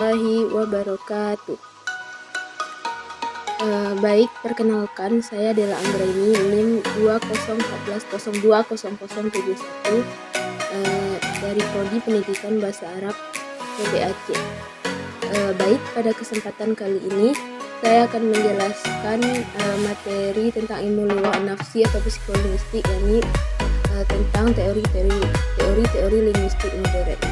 Warahmatullahi wabarakatuh. Baik, perkenalkan saya adalah Anggraini, NIM 2014020071 dari Prodi Pendidikan Bahasa Arab PB Aceh. Baik, pada kesempatan kali ini saya akan menjelaskan materi tentang ilmu lughah nafsi atau psikolinguistik, yakni tentang teori linguistik modern.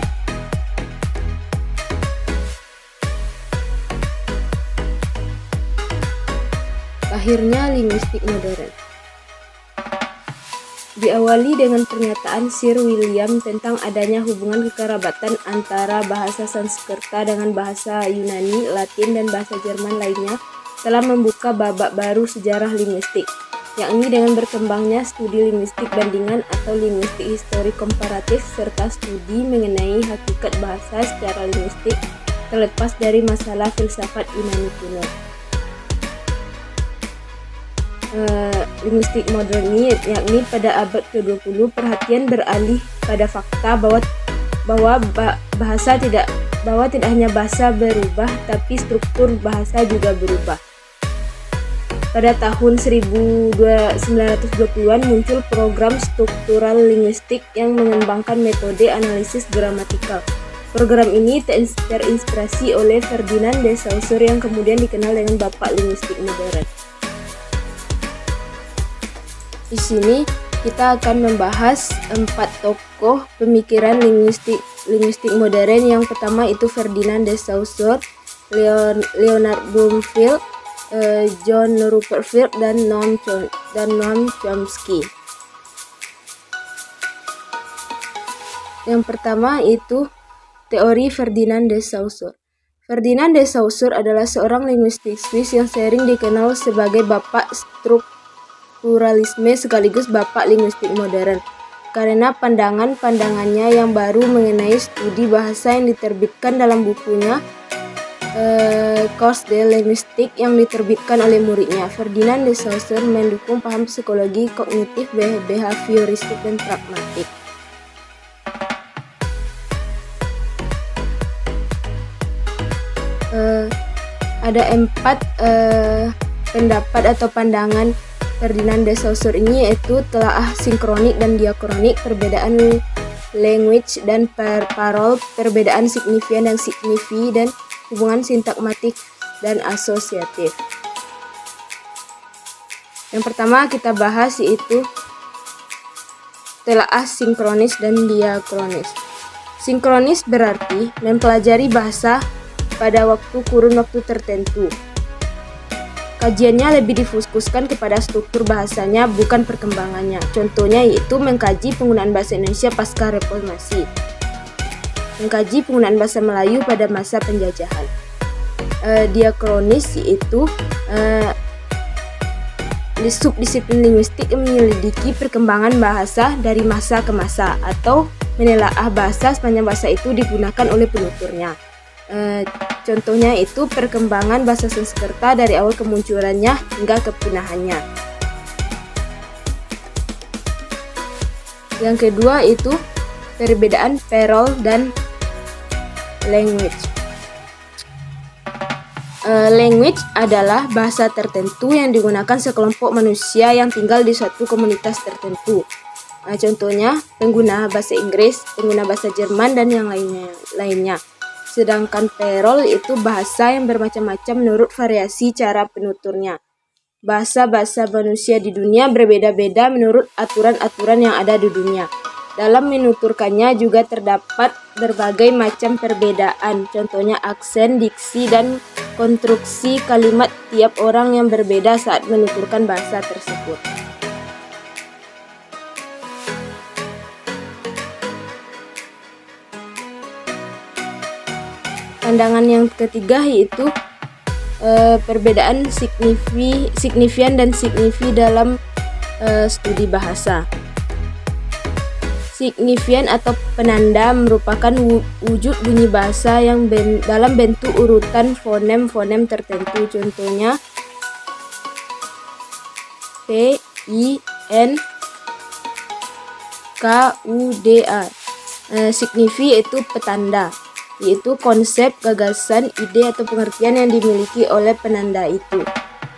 Lahirnya linguistik modern. Diawali dengan pernyataan Sir William tentang adanya hubungan kekerabatan antara bahasa Sanskerta dengan bahasa Yunani, Latin, dan bahasa Jerman lainnya telah membuka babak baru sejarah linguistik, yakni dengan berkembangnya studi linguistik bandingan atau linguistik histori komparatif serta studi mengenai hakikat bahasa secara linguistik terlepas dari masalah filsafat Yunani kuno. Linguistik modern ini, yakni pada abad ke-20, perhatian beralih pada fakta bahwa tidak hanya bahasa berubah, tapi struktur bahasa juga berubah. Pada tahun 1920-an muncul program struktural linguistik yang mengembangkan metode analisis gramatikal. Program ini terinspirasi oleh Ferdinand de Saussure yang kemudian dikenal dengan Bapak Linguistik Modern. Di sini kita akan membahas 4 tokoh pemikiran linguistik modern. Yang pertama itu Ferdinand de Saussure, Leonard Bloomfield, John Rutherford, dan Noam Chomsky. Yang pertama itu teori Ferdinand de Saussure. Ferdinand de Saussure adalah seorang linguistik Swiss yang sering dikenal sebagai Bapak Strukturalisme sekaligus Bapak Linguistik Modern karena pandangannya yang baru mengenai studi bahasa yang diterbitkan dalam bukunya Cours de Linguistique yang diterbitkan oleh muridnya. Ferdinand de Saussure mendukung paham psikologi kognitif, behavioristik, dan pragmatik. Ada 4 pendapat atau pandangan Ferdinand de Saussure ini, yaitu telaah sinkronik dan diakronik, perbedaan language dan parol, perbedaan signifian dan signifi, dan hubungan sintakmatik dan asosiatif. Yang pertama kita bahas yaitu telaah sinkronis dan diakronis. Sinkronis berarti mempelajari bahasa pada kurun waktu tertentu. Kajiannya lebih difokuskan kepada struktur bahasanya, bukan perkembangannya. Contohnya yaitu mengkaji penggunaan bahasa Indonesia pasca reformasi, mengkaji penggunaan bahasa Melayu pada masa penjajahan. Diakronis yaitu subdisiplin linguistik yang menyelidiki perkembangan bahasa dari masa ke masa atau menelaah bahasa sepanjang bahasa itu digunakan oleh penuturnya. Contohnya itu perkembangan bahasa Sanskerta dari awal kemunculannya hingga kepunahannya. Yang kedua itu perbedaan parol dan language. Language adalah bahasa tertentu yang digunakan sekelompok manusia yang tinggal di suatu komunitas tertentu. Contohnya pengguna bahasa Inggris, pengguna bahasa Jerman, dan yang lainnya. Sedangkan parol itu bahasa yang bermacam-macam menurut variasi cara penuturnya. Bahasa-bahasa manusia di dunia berbeda-beda menurut aturan-aturan yang ada di dunia. Dalam menuturkannya juga terdapat berbagai macam perbedaan, contohnya aksen, diksi, dan konstruksi kalimat tiap orang yang berbeda saat menuturkan bahasa tersebut. Pandangan yang ketiga yaitu perbedaan signifian dan signifi dalam studi bahasa. Signifian atau penanda merupakan wujud bunyi bahasa yang dalam bentuk urutan fonem-fonem tertentu. Contohnya P, I, N, K, U, D, A. Signifi yaitu petanda. yaitu konsep, gagasan, ide atau pengertian yang dimiliki oleh penanda itu.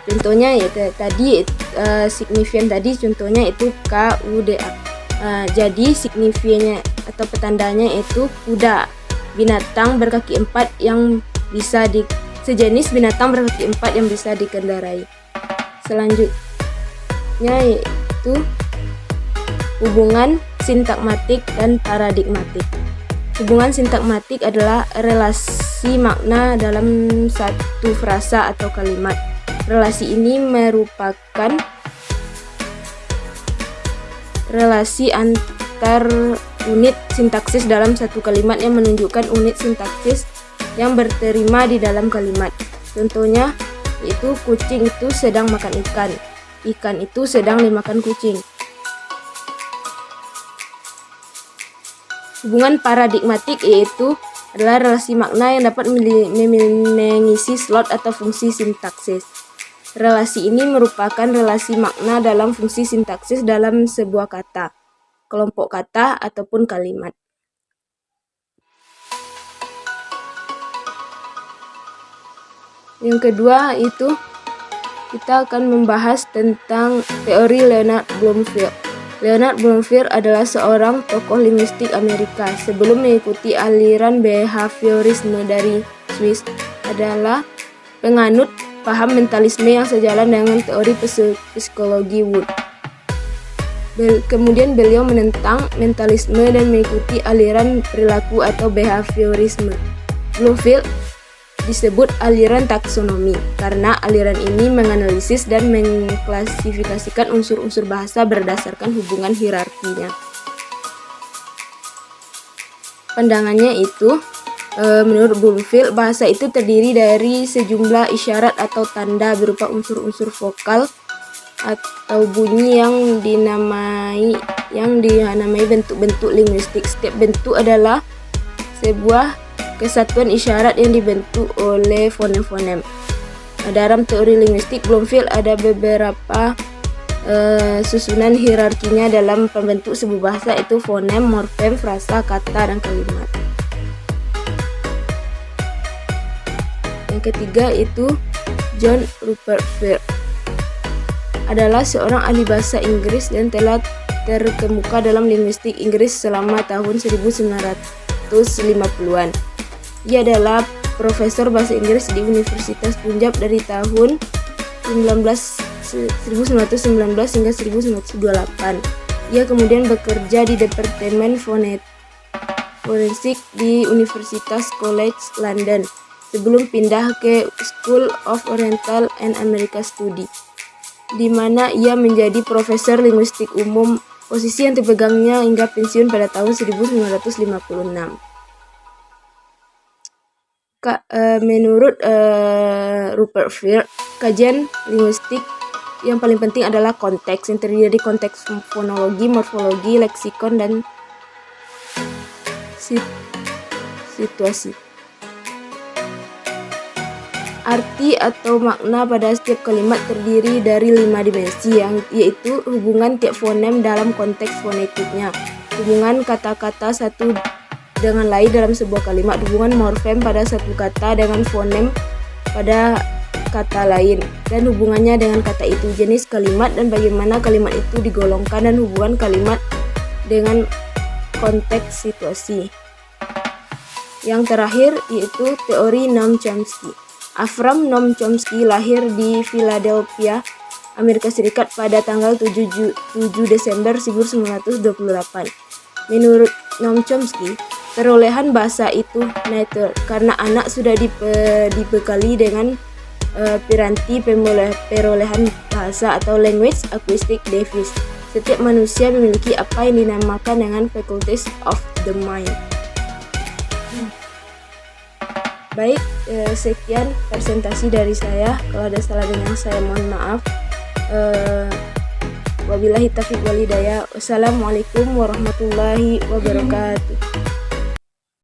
Contohnya ya tadi signifian tadi contohnya itu KUDA. Jadi signifiannya atau petandanya itu kuda, binatang berkaki empat yang bisa sejenis binatang berkaki empat yang bisa dikendarai. Selanjutnya yaitu hubungan sintakmatik dan paradigmatik. Hubungan sintakmatik adalah relasi makna dalam satu frasa atau kalimat. Relasi ini merupakan relasi antar unit sintaksis dalam satu kalimat yang menunjukkan unit sintaksis yang berterima di dalam kalimat. Contohnya yaitu kucing itu sedang makan ikan, ikan itu sedang dimakan kucing. Hubungan paradigmatik yaitu adalah relasi makna yang dapat mengisi slot atau fungsi sintaksis. Relasi ini merupakan relasi makna dalam fungsi sintaksis dalam sebuah kata, kelompok kata, ataupun kalimat. Yang kedua itu kita akan membahas tentang teori Leonard Bloomfield. Leonard Bloomfield adalah seorang tokoh linguistik Amerika. Sebelum mengikuti aliran behaviorisme dari Swiss, adalah penganut paham mentalisme yang sejalan dengan teori psikologi Wood. Kemudian beliau menentang mentalisme dan mengikuti aliran perilaku atau behaviorisme. Bloomfield disebut aliran taksonomi karena aliran ini menganalisis dan mengklasifikasikan unsur-unsur bahasa berdasarkan hubungan hierarkinya. Pandangannya itu, menurut Bloomfield, bahasa itu terdiri dari sejumlah isyarat atau tanda berupa unsur-unsur vokal atau bunyi yang dinamai bentuk-bentuk linguistik. Setiap bentuk adalah sebuah kesatuan isyarat yang dibentuk oleh fonem-fonem. Dalam teori linguistik Bloomfield ada beberapa susunan hierarkinya dalam pembentuk sebuah bahasa, itu fonem, morfem, frasa, kata, dan kalimat. Yang ketiga itu John Rupert Frere adalah seorang ahli bahasa Inggris dan telah terkemuka dalam linguistik Inggris selama tahun 1950-an. Ia adalah profesor bahasa Inggris di Universitas Punjab dari tahun 1919 hingga 1928. Ia kemudian bekerja di Departemen Forensik di Universitas College London sebelum pindah ke School of Oriental and American Studies, di mana ia menjadi profesor linguistik umum, posisi yang dipegangnya hingga pensiun pada tahun 1956. Menurut Rupert Frere, kajian linguistik yang paling penting adalah konteks, yang terdiri dari konteks fonologi, morfologi, leksikon, dan situasi. Arti atau makna pada setiap kalimat terdiri dari 5 dimensi, yaitu hubungan tiap fonem dalam konteks fonetiknya, hubungan kata-kata satu dengan lain dalam sebuah kalimat, hubungan morfem pada satu kata dengan fonem pada kata lain, dan hubungannya dengan kata itu, jenis kalimat dan bagaimana kalimat itu digolongkan, dan hubungan kalimat dengan konteks situasi. Yang terakhir yaitu teori Noam Chomsky. Avram Noam Chomsky lahir di Philadelphia, Amerika Serikat pada tanggal 7 Desember 1928. Menurut Noam Chomsky, perolehan bahasa itu natural karena anak sudah dibekali dengan piranti perolehan bahasa atau language acoustic device. Setiap manusia memiliki apa yang dinamakan dengan faculties of the mind. Baik, sekian presentasi dari saya. Kalau ada salah dengar saya mohon maaf. Wabillahi taufiq wal hidayah. Wassalamualaikum warahmatullahi wabarakatuh.